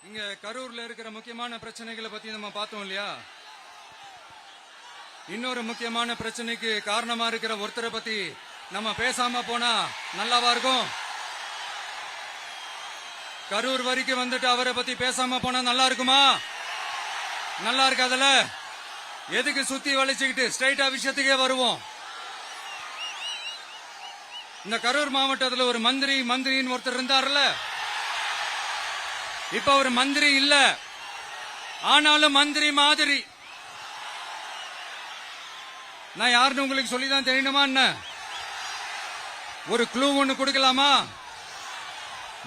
இங்க கரூர்ல இருக்கிற முக்கியமான பிரச்சனைகளை பத்தி நம்ம பார்த்தோம் இல்லையா? இன்னொரு முக்கியமான பிரச்சனைக்கு காரணமா இருக்கிற ஒருத்தரை பத்தி நம்ம பேசாம போனா நல்லாவா இருக்கும்? கரூர் வரைக்கும் வந்துட்டு அவரை பத்தி பேசாம போனா நல்லா இருக்குமா? நல்லா இருக்காதுல. எதுக்கு சுத்தி வளைச்சுக்கிட்டு ஸ்ட்ரைட்டா விஷயத்துக்கே வருவோம். இந்த கரூர் மாவட்டத்தில் ஒரு மந்திரின்னு ஒருத்தர் இருந்தார்ல, இப்ப ஒரு மந்திரி இல்ல, ஆனாலும் மந்திரி மாதிரி. நான் யாருன்னு உங்களுக்கு சொல்லிதான் தெரியணுமா என்ன? ஒரு க்ளூ ஒண்ணு கொடுக்கலாமா?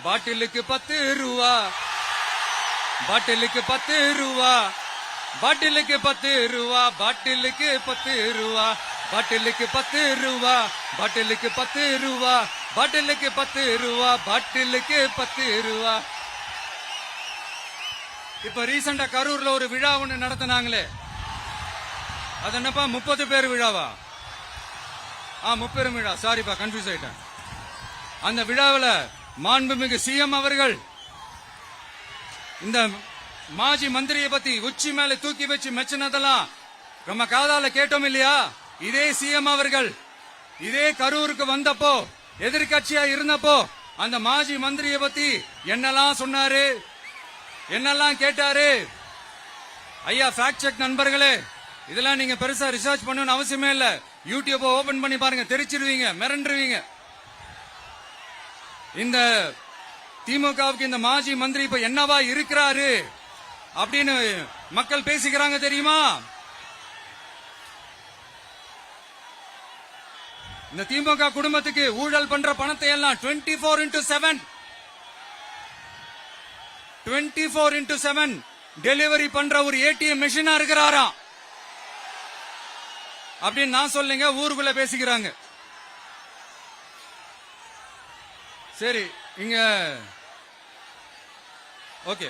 பாட்டிலுக்கு 10 ரூபா, பாட்டிலுக்கு 10 ரூபா, பாட்டிலுக்கு 10 ரூபா, பாட்டிலுக்கு 10 ரூபா, பாட்டிலுக்கு 10 ரூபா, பாட்டிலுக்கு 10 ரூபா, பாட்டிலுக்கு 10 ரூபா, பாட்டிலுக்கு 10 ரூபா. இப்ப ரீசெண்டா கரூர்ல ஒரு விழா ஒண்ணு நடத்தினாங்களே, அது என்னப்பா 30 பேர் விழாவா? 30 விழா, சாரிப்பா கன்ஃபியூஸ் ஆயிட்டேன். அந்த விழாவில் மாண்புமிகு சிஎம் அவர்கள் இந்த மாஜி மந்திரியை பத்தி உச்சி மேல தூக்கி வச்சு மெச்சினதெல்லாம் நம்ம காதால கேட்டோம் இல்லையா? இதே சிஎம் அவர்கள் இதே கரூருக்கு வந்தப்போ, எதிர்கட்சியா இருந்தப்போ, அந்த மாஜி மந்திரியை பத்தி என்னெல்லாம் சொன்னாரு, என்னெல்லாம் கேட்டாரு. ஐயா ஃபேக்ட் செக் நண்பர்களே, இதெல்லாம் நீங்க பெருசா ரிசர்ச் பண்ணணும்னு அவசியமே இல்ல. யூடியூப் ஓபன் பண்ணி பாருங்க, தெரிச்சிருவீங்க, மிரண்டுருவீங்க. இந்த திமுகவுக்கு இந்த மாஜி மந்திரி இப்ப என்னவா இருக்கிறாரு அப்படின்னு மக்கள் பேசிக்கிறாங்க தெரியுமா? இந்த திமுக குடும்பத்துக்கு ஊழல் பண்ற பணத்தை எல்லாம் 24x7 டெலிவரி பண்ற ஒரு ஏடிஎம் மெஷினா இருக்கிறாராம் அப்படின்னு நான் சொல்லுங்க, ஊருக்குள்ள பேசிக்கிறாங்க. சரி, இங்க ஓகே.